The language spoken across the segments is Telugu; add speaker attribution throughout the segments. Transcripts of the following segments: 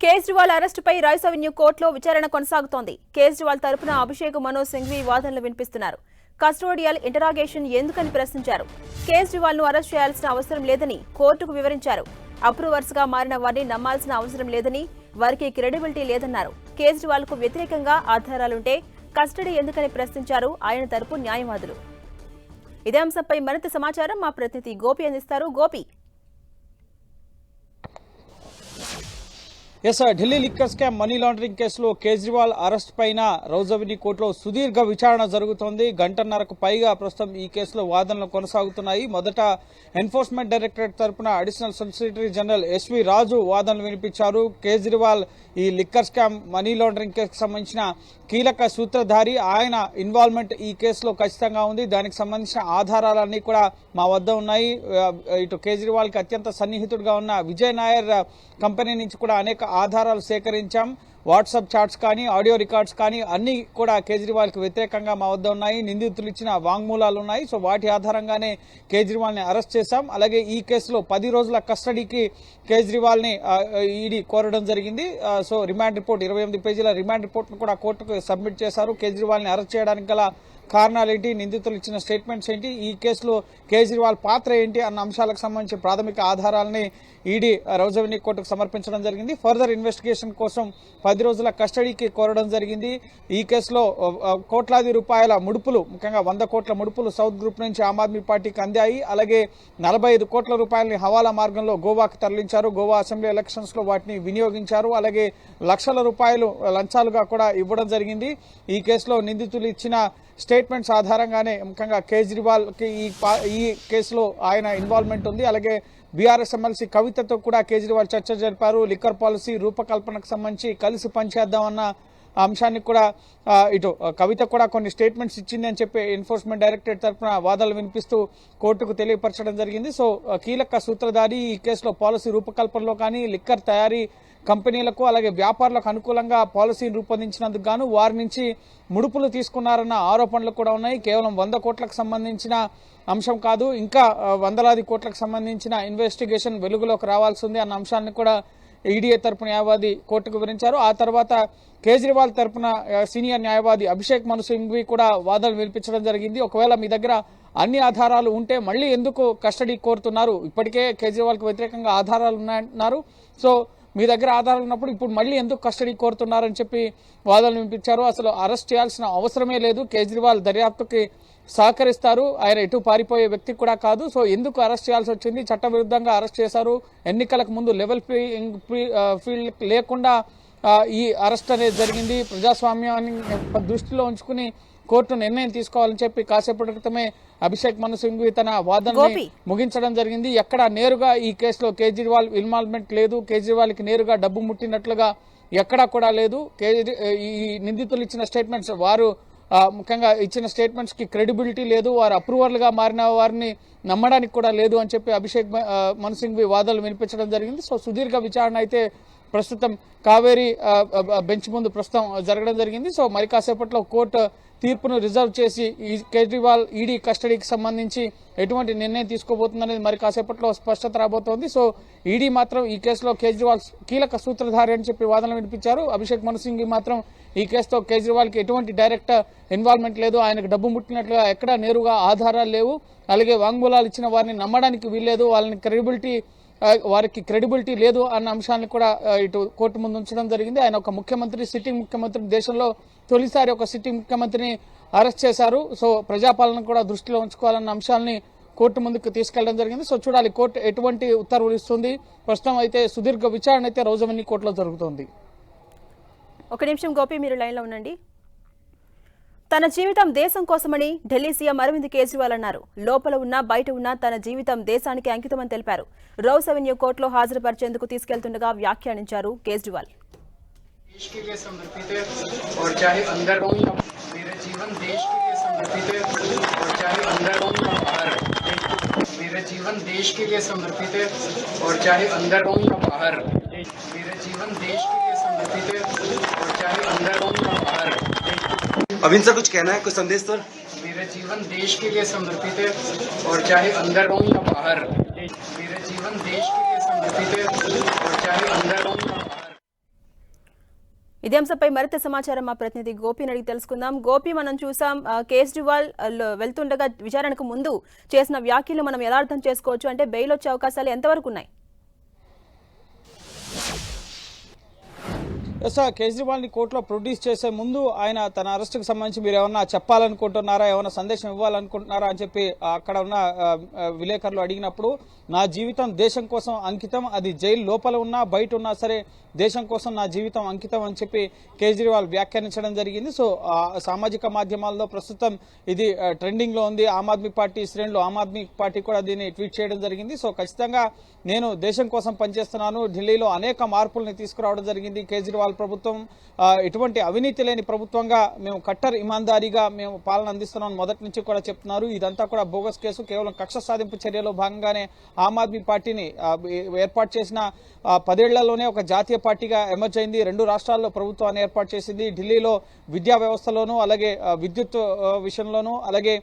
Speaker 1: కేజ్రీవాల్ అరెస్టుపై రైస్ అవెన్యూ కోర్టులో విచారణ కొనసాగుతోంది. కేజ్రీవాల్ తరపున అభిషేక్ మను సింఘ్వి వాదనలు వినిపిస్తున్నారు. కస్టోడియల్ ఇంటరాగేషన్ ఎందుకని ప్రశ్నించారు. కేజ్రీవాల్ ను అరెస్ట్ చేయాల్సిన అవసరం లేదని కోర్టుకు వివరించారు. అప్రూవర్స్ గా మారిన వారిని నమ్మాల్సిన అవసరం లేదని, వారికి క్రెడిబిలిటీ లేదన్నారు. కేజ్రీవాల్ కు వ్యతిరేకంగా ఆధారాలుంటే కస్టడీ ఎందుకని ప్రశ్నించారు ఆయన తరపు న్యాయవాదులు. ఇదే అంశంపై మరింత సమాచారం మా ప్రతినిధి గోపి అందిస్తారు. Gopi,
Speaker 2: Delhi liquor scam money laundering కేసులో కేజ్రీవాల్ అరెస్ట్ పైన రౌజ్ అవెన్యూ కోర్టులో సుదీర్ఘ విచారణ జరుగుతోంది. గంటన్నరకు పైగా ప్రస్తుతం ఈ కేసులో వాదనలు కొనసాగుతున్నాయి. మొదట ఎన్ఫోర్స్మెంట్ డైరెక్టరేట్ తరపున అడిషనల్ సొలిసిటర్ జనరల్ ఎస్వి రాజు వాదనలు వినిపించారు. కేజ్రీవాల్ ఈ లిక్కర్ స్కామ్ మనీ లాండరింగ్ కేసుకు సంబంధించిన కీలక సూత్రధారి, ఆయన ఇన్వాల్వ్మెంట్ ఈ కేసులో ఖచ్చితంగా ఉంది. దానికి సంబంధించిన ఆధారాలన్నీ కూడా మా వద్ద ఉన్నాయి. ఇటు కేజ్రీవాల్కి అత్యంత సన్నిహితుడిగా ఉన్న విజయ్ నాయర్ కంపెనీ నుంచి కూడా అనేక ఆధారాలు సేకరించాం. వాట్సాప్ చాట్స్ కానీ, ఆడియో రికార్డ్స్ కానీ అన్ని కూడా కేజ్రీవాల్కి వ్యతిరేకంగా మా వద్ద ఉన్నాయి. నిందితులు ఇచ్చిన వాంగ్మూలాలు ఉన్నాయి. సో వాటి ఆధారంగానే కేజ్రీవాల్ని అరెస్ట్ చేశాం. అలాగే ఈ కేసులో 10 రోజుల కస్టడీకి కేజ్రీవాల్ని ఈడీ కోరడం జరిగింది. సో రిమాండ్ రిపోర్ట్ 28 పేజీల రిమాండ్ రిపోర్ట్ను కూడా కోర్టుకు సబ్మిట్ చేశారు. కేజ్రీవాల్ని అరెస్ట్ చేయడానికి గల కారణాలేంటి, నిందితులు ఇచ్చిన స్టేట్మెంట్స్ ఏంటి, ఈ కేసులో కేజ్రీవాల్ పాత్ర ఏంటి అన్న అంశాలకు సంబంధించి ప్రాథమిక ఆధారాలని ఈడీ రౌజ్ అవెన్యూ కోర్టుకు సమర్పించడం జరిగింది. ఫర్దర్ ఇన్వెస్టిగేషన్ కోసం 10 రోజుల కస్టడీకి కోరడం జరిగింది. ఈ కేసులో కోట్లాది రూపాయల ముడుపులు, ముఖ్యంగా 100 కోట్ల ముడుపులు సౌత్ గ్రూప్ నుంచి ఆమ్ ఆద్మీ పార్టీకి అందాయి. అలాగే 45 కోట్ల రూపాయలని హవాలా మార్గంలో గోవాకు తరలించారు. గోవా అసెంబ్లీ ఎలక్షన్స్ లో వాటిని వినియోగించారు. అలాగే లక్షల రూపాయలు లంచాలుగా కూడా ఇవ్వడం జరిగింది. ఈ కేసులో నిందితులు ఇచ్చిన స్టేట్మెంట్స్ ఆధారంగానే ముఖ్యంగా కేజ్రీవాల్ కి ఈ కేసులో ఆయన ఇన్వాల్వ్మెంట్ ఉంది. అలాగే బీఆర్ఎస్ ఎమ్మెల్సీ కవితతో కూడా కేజ్రీవాల్ చర్చ జరిపారు. లిక్కర్ పాలసీ రూపకల్పనకు సంబంధించి కలిసి పనిచేద్దామన్న అంశాన్ని కూడా ఇటు కవిత కూడా కొన్ని స్టేట్మెంట్స్ ఇచ్చింది అని చెప్పి ఎన్ఫోర్స్మెంట్ డైరెక్టరేట్ తరఫున వాదనలు వినిపిస్తూ కోర్టుకు తెలియపరచడం జరిగింది. సో కీలక సూత్రధారి ఈ కేసులో పాలసీ రూపకల్పనలో కానీ, లిక్కర్ తయారీ కంపెనీలకు అలాగే వ్యాపారులకు అనుకూలంగా పాలసీని రూపొందించినందుకు గాను వారి నుంచి ముడుపులు తీసుకున్నారన్న ఆరోపణలు కూడా ఉన్నాయి. కేవలం 100 కోట్లకు సంబంధించిన అంశం కాదు, ఇంకా వందలాది కోట్లకు సంబంధించిన ఇన్వెస్టిగేషన్ వెలుగులోకి రావాల్సి ఉంది అన్న అంశాన్ని కూడా ఈడీఏ తరపున న్యాయవాది కోర్టుకు వివరించారు. ఆ తర్వాత కేజ్రీవాల్ తరపున సీనియర్ న్యాయవాది అభిషేక్ మను సింఘ్వి కూడా వాదనలు వినిపించడం జరిగింది. ఒకవేళ మీ దగ్గర అన్ని ఆధారాలు ఉంటే మళ్ళీ ఎందుకు కస్టడీ కోరుతున్నారు, ఇప్పటికే కేజ్రీవాల్కి వ్యతిరేకంగా ఆధారాలు ఉన్నాయంటున్నారు. సో మీ దగ్గర ఆధారాలు ఉన్నప్పుడు ఇప్పుడు మళ్ళీ ఎందుకు కస్టడీ కోరుతున్నారని చెప్పి వాదనలు వినిపించారు. అసలు అరెస్ట్ చేయాల్సిన అవసరమే లేదు, కేజ్రీవాల్ దర్యాప్తుకి సహకరిస్తారు, ఆయన ఎటు పారిపోయే వ్యక్తి కూడా కాదు. సో ఎందుకు అరెస్ట్ చేయాల్సి వచ్చింది, చట్టవిరుద్ధంగా అరెస్ట్ చేశారు, ఎన్నికలకు ముందు లెవెల్ ఫీల్డ్ లేకుండా ఈ అరెస్ట్ అనేది జరిగింది, ప్రజాస్వామ్యాన్ని దృష్టిలో ఉంచుకుని కోర్టు నిర్ణయం తీసుకోవాలని చెప్పి కాసేపటి క్రితమే అభిషేక్ మను సింఘ్వి తన వాదనని ముగించడం జరిగింది. ఎక్కడ నేరుగా ఈ కేసులో కేజ్రీవాల్ ఇన్వాల్వ్మెంట్ లేదు, కేజ్రీవాల్కి నేరుగా డబ్బు ముట్టినట్లుగా ఎక్కడా కూడా లేదు. ఈ నిందితులు ఇచ్చిన స్టేట్మెంట్స్, వారు ముఖ్యంగా ఇచ్చిన స్టేట్మెంట్స్ కి క్రెడిబిలిటీ లేదు, వారు అప్రూవర్లుగా మారిన వారిని నమ్మడానికి కూడా లేదు అని చెప్పి అభిషేక్ మను సింఘ్వి వాదనలు వినిపించడం జరిగింది. సో సుదీర్ఘ విచారణ అయితే ప్రస్తుతం కావేరీ బెంచ్ ముందు ప్రస్తుతం జరగడం జరిగింది. సో మరి కాసేపట్లో కోర్టు తీర్పును రిజర్వ్ చేసి ఈ కేజ్రీవాల్ ఈడీ కస్టడీకి సంబంధించి ఎటువంటి నిర్ణయం తీసుకోబోతుందనేది మరి కాసేపట్లో స్పష్టత రాబోతోంది. సో ఈడీ మాత్రం ఈ కేసులో కేజ్రీవాల్ కీలక సూత్రధారి అని చెప్పి వాదనలు వినిపించారు. అభిషేక్ మను సింఘ్వి మాత్రం ఈ కేసులో కేజ్రీవాల్కి ఎటువంటి డైరెక్ట్ ఇన్వాల్వ్మెంట్ లేదు, ఆయనకు డబ్బు ముట్టినట్లుగా ఎక్కడా నేరుగా ఆధారాలు లేవు, అలాగే వాంగ్మూలాలు ఇచ్చిన వారిని నమ్మడానికి వీల్లేదు, వారికి క్రెడిబిలిటీ లేదు అన్న అంశాన్ని కూడా ఇటు కోర్టు ముందు ఉంచడం జరిగింది. ఆయన ఒక ముఖ్యమంత్రి, సిట్టింగ్ ముఖ్యమంత్రి, దేశంలో తొలిసారి ఒక సిట్టింగ్ ముఖ్యమంత్రిని అరెస్ట్ చేశారు. సో ప్రజాపాలన కూడా దృష్టిలో ఉంచుకోవాలన్న అంశాన్ని కోర్టు ముందుకు తీసుకెళ్లడం జరిగింది. సో చూడాలి కోర్టు ఎటువంటి ఉత్తర్వులు ఇస్తుంది. ప్రస్తుతం అయితే సుదీర్ఘ విచారణ అయితే రౌజ్ అవెన్యూ కోర్టులో జరుగుతోంది.
Speaker 1: ఒక నిమిషం గోపి, మీరు లైన్లో ఉండండి. తన జీవితం దేశం కోసమని ఢిల్లీ సీఎం అరవింద్ కేజ్రీవాల్ అన్నారు. లోపల ఉన్నా బయట ఉన్నా తన జీవితం దేశానికి అంకితమని తెలిపారు. రౌజ్ అవెన్యూ కోర్టులో హాజరుపరిచేందుకు తీసుకెళ్తుండగా వ్యాఖ్యానించారు కేజ్రీవాల్.
Speaker 3: अविन सर कुछ कहना है, कुछ संदेश सर?
Speaker 4: मेरा जीवन देश के लिए समर्पित है और चाहे अंदर हो या बाहर, मेरा जीवन देश के लिए समर्पित है और चाहे अंदर हो या बाहर।
Speaker 1: ఇదే అంశంపై మరింత సమాచారం మా ప్రతినిధి గోపిని అడిగి తెలుసుకుందాం. గోపి, మనం చూసాం కేజ్రీవాల్ వెళ్తుండగా విచారణకు ముందు చేసిన వ్యాఖ్యలు మనం ఎలా అర్థం చేసుకోవచ్చు? అంటే బెయిల్ వచ్చే అవకాశాలు ఎంతవరకు ఉన్నాయి?
Speaker 2: సార్, కేజ్రీవాల్ని కోర్టులో ప్రొడ్యూస్ చేసే ముందు ఆయన తన అరెస్టుకు సంబంధించి మీరు ఏమన్నా చెప్పాలనుకుంటున్నారా, ఏమైనా సందేశం ఇవ్వాలనుకుంటున్నారా అని చెప్పి అక్కడ ఉన్న విలేకరులు అడిగినప్పుడు, నా జీవితం దేశం కోసం అంకితం, అది జైలు లోపల ఉన్నా బయట ఉన్నా సరే దేశం కోసం నా జీవితం అంకితం అని చెప్పి కేజ్రీవాల్ వ్యాఖ్యానించడం జరిగింది. సో సామాజిక మాధ్యమాల్లో ప్రస్తుతం ఇది ట్రెండింగ్లో ఉంది. ఆమ్ ఆద్మీ పార్టీ శ్రేణులు, ఆమ్ ఆద్మీ పార్టీ కూడా దీన్ని ట్వీట్ చేయడం జరిగింది. సో ఖచ్చితంగా నేను దేశం కోసం పనిచేస్తున్నాను, ఢిల్లీలో అనేక మార్పుల్ని తీసుకురావడం జరిగింది. కేజ్రీవాల్ ప్రభుత్వం ఎటువంటి అవినీతి లేని ప్రభుత్వంగా మేము కట్టర్ ఇమాందారీగా మేము పాలన అందిస్తున్నాం మొదటి నుంచి కూడా చెప్తున్నారు. ఇదంతా కూడా బోగస్ కేసు, కేవలం కక్ష సాధింపు చర్యలో భాగంగానే ఆమ్ ఆద్మీ పార్టీని ఏర్పాటు చేసిన 10 ఏళ్లలోనే ఒక జాతీయ పార్టీగా ఎమర్జ్ అయింది. 2 రాష్ట్రాల్లో ప్రభుత్వాన్ని ఏర్పాటు చేసింది. ఢిల్లీలో విద్యా వ్యవస్థలోనూ, అలాగే విద్యుత్ విషయంలోనూ, అలాగే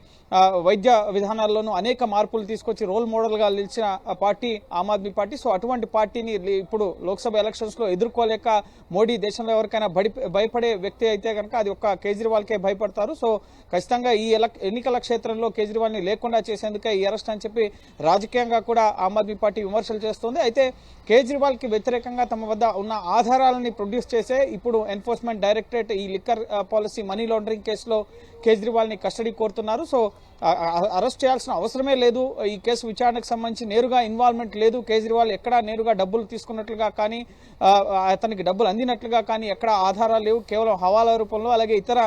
Speaker 2: వైద్య విధానాల్లోనూ అనేక మార్పులు తీసుకొచ్చి రోల్ మోడల్గా నిలిచిన party Aam Aadmi party. So అటువంటి పార్టీని ఇప్పుడు లోక్సభ ఎలక్షన్స్లో ఎదుర్కోలేక మోడీ దేశంలో ఎవరికైనా భయపడే వ్యక్తి అయితే కనుక అది ఒక్క కేజ్రీవాల్కే భయపడతారు. సో ఖచ్చితంగా ఈ ఎన్నికల క్షేత్రంలో కేజ్రీవాల్ని లేకుండా చేసేందుకే ఈ అరెస్ట్ అని చెప్పి రాజకీయంగా కూడా ఆమ్ ఆద్మీ పార్టీ విమర్శలు చేస్తుంది. అయితే కేజ్రీవాల్కి వ్యతిరేకంగా తమ వద్ద ఉన్న ఆధారాలని ప్రొడ్యూస్ చేసే ఇప్పుడు ఎన్ఫోర్స్మెంట్ డైరెక్టరేట్ ఈ లిక్కర్ పాలసీ మనీ లాండరింగ్ కేసులో కేజ్రీవాల్ని కస్టడీ కోరుతున్నారు. సో అరెస్ట్ చేయాల్సిన అవసరమే లేదు. ఈ కేసు విచారణకు సంబంధించి నేరుగా ఇన్వాల్వ్మెంట్ లేదు. కేజ్రీవాల్ ఎక్కడా నేరుగా డబ్బులు తీసుకున్నట్లుగా కానీ అతనికి డబ్బులు అందినట్లుగా కానీ ఎక్కడ ఆధారాలు లేవు. కేవలం హవాలా రూపంలో, అలాగే ఇతర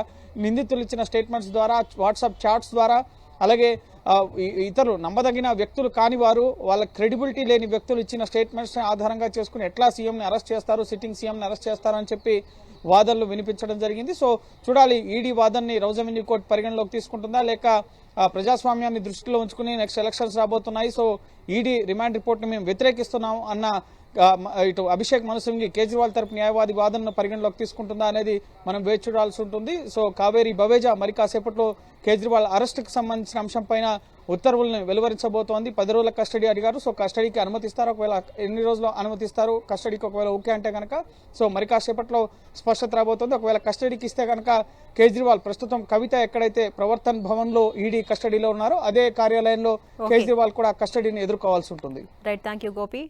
Speaker 2: నిందితులు ఇచ్చిన స్టేట్మెంట్స్ ద్వారా, వాట్సాప్ చాట్స్ ద్వారా, అలాగే ఇతరులు నమ్మదగిన వ్యక్తులు కాని వారు, వాళ్ళ క్రెడిబిలిటీ లేని వ్యక్తులు ఇచ్చిన స్టేట్మెంట్స్ ఆధారంగా చేసుకుని ఎట్లా సీఎంని అరెస్ట్ చేస్తారు, సిట్టింగ్ సీఎంని అరెస్ట్ చేస్తారని చెప్పి వాదనలు వినిపించడం జరిగింది. సో చూడాలి ఈడీ వాదనని రౌజ్ అవెన్యూ కోర్టు పరిగణలోకి తీసుకుంటుందా, లేక ప్రజాస్వామ్యాన్ని దృష్టిలో ఉంచుకుని నెక్స్ట్ ఎలక్షన్స్ రాబోతున్నాయి, సో ఈడీ రిమాండ్ రిపోర్ట్ని మేము వ్యతిరేకిస్తున్నాం అన్న ఇటు అభిషేక్ మను సింఘ్వి కేజ్రీవాల్ తరపు న్యాయవాది వాదనను పరిగణలోకి తీసుకుంటుందా అనేది మనం వేచి చూడాల్సి ఉంటుంది. సో కావేరీ బవేజా మరి కాసేపట్లో కేజ్రీవాల్ అరెస్టుకు సంబంధించిన అంశంపైన ఉత్తర్వులను వెలువరించబోతోంది. 10 రోజుల కస్టడీ అడిగారు. సో కస్టడీకి అనుమతిస్తారు, ఒకవేళ ఎన్ని రోజులు అనుమతిస్తారు కస్టడీకి, ఒకవేళ ఓకే అంటే కనుక సో మరి కాసేపట్లో స్పష్టత రాబోతోంది. ఒకవేళ కస్టడీకి ఇస్తే కనుక కేజ్రీవాల్ ప్రస్తుతం కవిత ఎక్కడైతే ప్రవర్తన్ భవన్లో ఈడీ కస్టడీలో ఉన్నారో అదే కార్యాలయంలో కేజ్రీవాల్ కూడా కస్టడీని ఎదుర్కోవాల్సి ఉంటుంది.
Speaker 1: Right, thank you Gopi.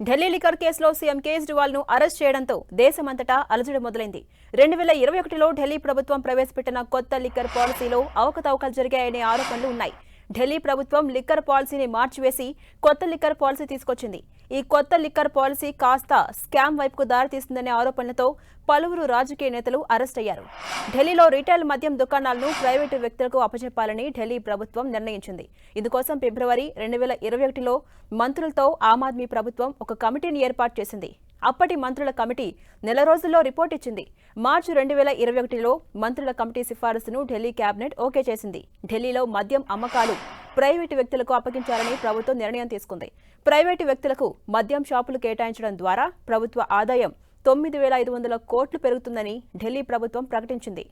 Speaker 1: Delhi liquor కేసులో సీఎం కేజ్రీవాల్ ను అరెస్ట్ చేయడంతో దేశమంతటా అలజడి మొదలైంది. 2021లో ఢిల్లీ ప్రభుత్వం ప్రవేశపెట్టిన కొత్త లిక్కర్ పాలసీలో అవకతవకలు జరిగాయనే ఆరోపణలు ఉన్నాయి. ఢిల్లీ ప్రభుత్వం లిక్కర్ పాలసీని మార్చివేసి కొత్త లిక్కర్ పాలసీ తీసుకొచ్చింది. ఈ కొత్త లిక్కర్ పాలసీ కాస్త స్కామ్ వైపుకు దారితీస్తుందనే ఆరోపణలతో పలువురు రాజకీయ నేతలు అరెస్ట్ అయ్యారు. ఢిల్లీలో రీటైల్ మద్యం దుకాణాలను ప్రైవేటు వ్యక్తులకు అప్పచెప్పాలని ఢిల్లీ ప్రభుత్వం నిర్ణయించింది. ఇందుకోసం ఫిబ్రవరి 2021లో మంత్రులతో ఆమ్ ఆద్మీ ప్రభుత్వం ఒక కమిటీని ఏర్పాటు చేసింది. అప్పటి మంత్రుల కమిటీ నెల రోజుల్లో రిపోర్ట్ ఇచ్చింది. మార్చి 2021లో మంత్రుల కమిటీ సిఫారసును ఢిల్లీ కేబినెట్ ఓకే చేసింది. ఢిల్లీలో మద్యం అమ్మకాలు ప్రైవేటు వ్యక్తులకు అప్పగించాలని ప్రభుత్వం నిర్ణయం తీసుకుంది. ప్రైవేటు వ్యక్తులకు మద్యం షాపులు కేటాయించడం ద్వారా ప్రభుత్వ ఆదాయం 9,500 కోట్లు పెరుగుతుందని ఢిల్లీ ప్రభుత్వం ప్రకటించింది.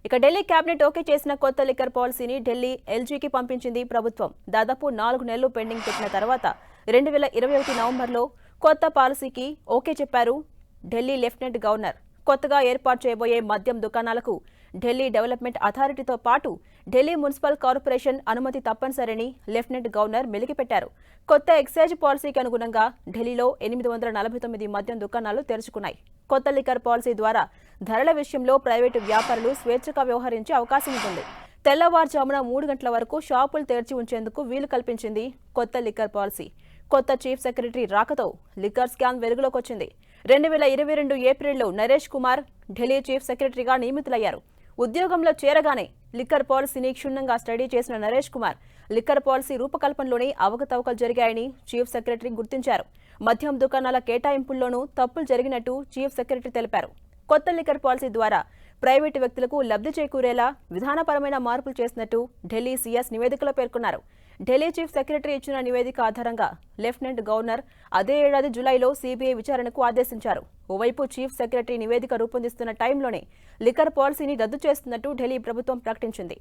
Speaker 1: ఇక ఢిల్లీ కేబినెట్ ఓకే చేసిన కొత్త లిక్కర్ పాలసీని ఢిల్లీ ఎల్జీకి పంపించింది ప్రభుత్వం. దాదాపు 4 నెలలు పెండింగ్ పెట్టిన తర్వాత 2021 నవంబర్లో కొత్త పాలసీకి ఓకే చెప్పారు ఢిల్లీ లెఫ్టినెంట్ గవర్నర్. కొత్తగా ఏర్పాటు చేయబోయే మద్యం దుకాణాలకు ఢిల్లీ డెవలప్మెంట్ అథారిటీతో పాటు ఢిల్లీ మున్సిపల్ కార్పొరేషన్ అనుమతి తప్పనిసరిని లెఫ్టినెంట్ గవర్నర్ మెలికిపెట్టారు. కొత్త ఎక్సైజ్ పాలసీకి అనుగుణంగా ఢిల్లీలో 849 మద్యం దుకాణాలు తెరుచుకున్నాయి. కొత్త లిక్కర్ పాలసీ ద్వారా ధరల విషయంలో ప్రైవేటు వ్యాపారులు స్వేచ్ఛగా వ్యవహరించే అవకాశం ఉంటుంది. తెల్లవారుజామున 3 గంటల వరకు షాపులు తెరిచి ఉంచేందుకు వీలు కల్పించింది కొత్త లిక్కర్ పాలసీ. కొత్త చీఫ్ సెక్రటరీ రాకతో లిక్కర్ స్కామ్ వెలుగులోకి వచ్చింది. 2022 ఏప్రిల్లో నరేష్ కుమార్ ఢిల్లీ చీఫ్ సెక్రటరీగా నియమితులయ్యారు. ఉద్యోగంలో చేరగానే లిక్కర్ పాలసీని క్షుణ్ణంగా స్టడీ చేసిన నరేష్ కుమార్ లిక్కర్ పాలసీ రూపకల్పనలోనే అవకతవకలు జరిగాయని చీఫ్ సెక్రటరీ గుర్తించారు. మద్యం దుకాణాల కేటాయింపుల్లోనూ తప్పులు జరిగినట్టు చీఫ్ సెక్రటరీ తెలిపారు. కొత్త లిక్కర్ పాలసీ ద్వారా ప్రైవేటు వ్యక్తులకు లబ్ధి చేకూరేలా విధానపరమైన మార్పులు చేసినట్టు ఢిల్లీ సీఎస్ నివేదికలో పేర్కొన్నారు. ఢిల్లీ చీఫ్ సెక్రటరీ ఇచ్చిన నివేదిక ఆధారంగా లెఫ్టినెంట్ గవర్నర్ అదే ఏడాది జులైలో సీబీఐ విచారణకు ఆదేశించారు. ఓవైపు చీఫ్ సెక్రటరీ నివేదిక రూపొందిస్తున్న టైంలోనే లిక్కర్ పాలసీని రద్దు చేస్తున్నట్టు ఢిల్లీ ప్రభుత్వం ప్రకటించింది.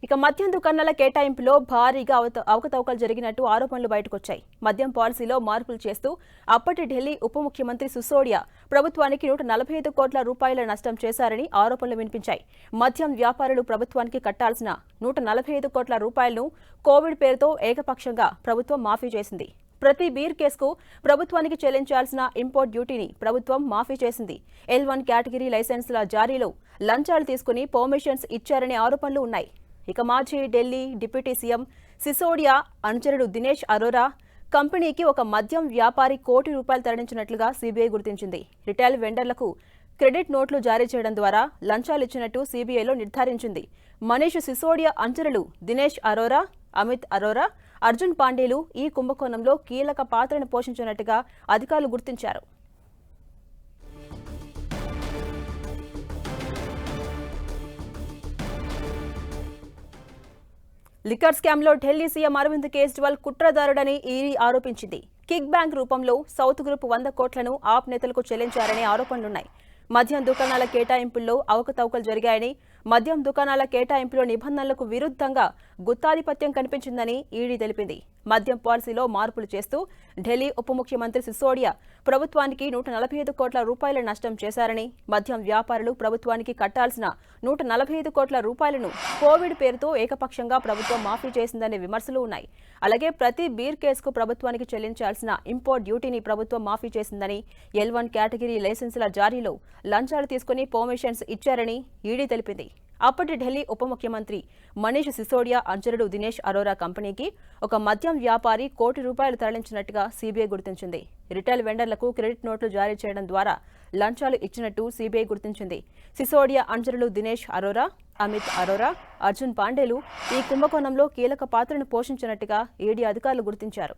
Speaker 1: ఇక మద్యం దుకాణాల కేటాయింపులో భారీగా అవకతవకలు జరిగినట్టు ఆరోపణలు బయటకొచ్చాయి. మద్యం పాలసీలో మార్పులు చేస్తూ అప్పటి ఢిల్లీ ఉప ముఖ్యమంత్రి సిసోడియా ప్రభుత్వానికి 145 కోట్ల రూపాయల నష్టం చేశారని ఆరోపణలు వినిపించాయి. మద్యం వ్యాపారులు ప్రభుత్వానికి కట్టాల్సిన 145 కోట్ల రూపాయలను కోవిడ్ పేరుతో ఏకపక్షంగా ప్రభుత్వం మాఫీ చేసింది. ప్రతి బీర్ కేసుకు ప్రభుత్వానికి చెల్లించాల్సిన ఇంపోర్ట్ డ్యూటీని ప్రభుత్వం మాఫీ చేసింది. L1 కేటగిరీ లైసెన్సుల జారీలో లంచాలు తీసుకుని పర్మిషన్స్ ఇచ్చారనే ఆరోపణలు ఉన్నాయి. ఇక మాజీ ఢిల్లీ డిప్యూటీ సీఎం సిసోడియా అనుచరుడు దినేష్ అరోరా కంపెనీకి ఒక మద్యం వ్యాపారి ₹1 కోటి తరలించినట్లుగా సీబీఐ గుర్తించింది. రిటైల్ వెండర్లకు క్రెడిట్ నోట్లు జారీ చేయడం ద్వారా లంచాలు ఇచ్చినట్టు సీబీఐలో నిర్ధారించింది. మనీష్ సిసోడియా అనుచరులు దినేష్ అరోరా, అమిత్ అరోరా, అర్జున్ పాండేలు ఈ కుంభకోణంలో కీలక పాత్రను పోషించినట్టుగా అధికారులు గుర్తించారు. లిక్కర్ స్కామ్లో ఢిల్లీ సీఎం అరవింద్ కేజ్రీవాల్ కుట్రదారుడని ఈడీ ఆరోపించింది. కిక్ బ్యాంక్ రూపంలో సౌత్ గ్రూప్ 100 కోట్లను ఆప్ నేతలకు చెల్లించారనే ఆరోపణలున్నాయి. మద్యం దుకాణాల కేటాయింపుల్లో అవకతవకలు జరిగాయని, మద్యం దుకాణాల కేటాయింపులో నిబంధనలకు విరుద్ధంగా గుత్తాధిపత్యం కనిపించిందని ఈడీ తెలిపింది. మద్యం పాలసీలో మార్పులు చేస్తూ ఢిల్లీ ఉప ముఖ్యమంత్రి సిసోడియా ప్రభుత్వానికి 145 కోట్ల రూపాయల నష్టం చేశారని, మద్యం వ్యాపారులు ప్రభుత్వానికి కట్టాల్సిన 145 కోట్ల రూపాయలను కోవిడ్ పేరుతో ఏకపక్షంగా ప్రభుత్వం మాఫీ చేసిందనే విమర్శలు ఉన్నాయి. అలాగే ప్రతి బీర్ కేసుకు ప్రభుత్వానికి చెల్లించాల్సిన ఇంపోర్ట్ డ్యూటీని ప్రభుత్వం మాఫీ చేసిందని, L1 కేటగిరీ లైసెన్సుల జారీలో లంచాలు తీసుకుని పర్మిషన్స్ ఇచ్చారని ఈడీ తెలిపింది. అప్పటి ఢిల్లీ ఉప ముఖ్యమంత్రి మనీష్ సిసోడియా అనుచరుడు దినేష్ అరోరా కంపెనీకి ఒక మద్యం వ్యాపారి ₹1 కోటి తరలించినట్టుగా సీబీఐ గుర్తించింది. రిటైల్ వెండర్లకు క్రెడిట్ నోట్లు జారీ చేయడం ద్వారా లంచాలు ఇచ్చినట్టు సీబీఐ గుర్తించింది. సిసోడియా అనుచరులు దినేష్ అరోరా, అమిత్ అరోరా, అర్జున్ పాండేలు ఈ కుంభకోణంలో కీలక పాత్రను పోషించినట్టుగా ఈడీ అధికారులు గుర్తించారు.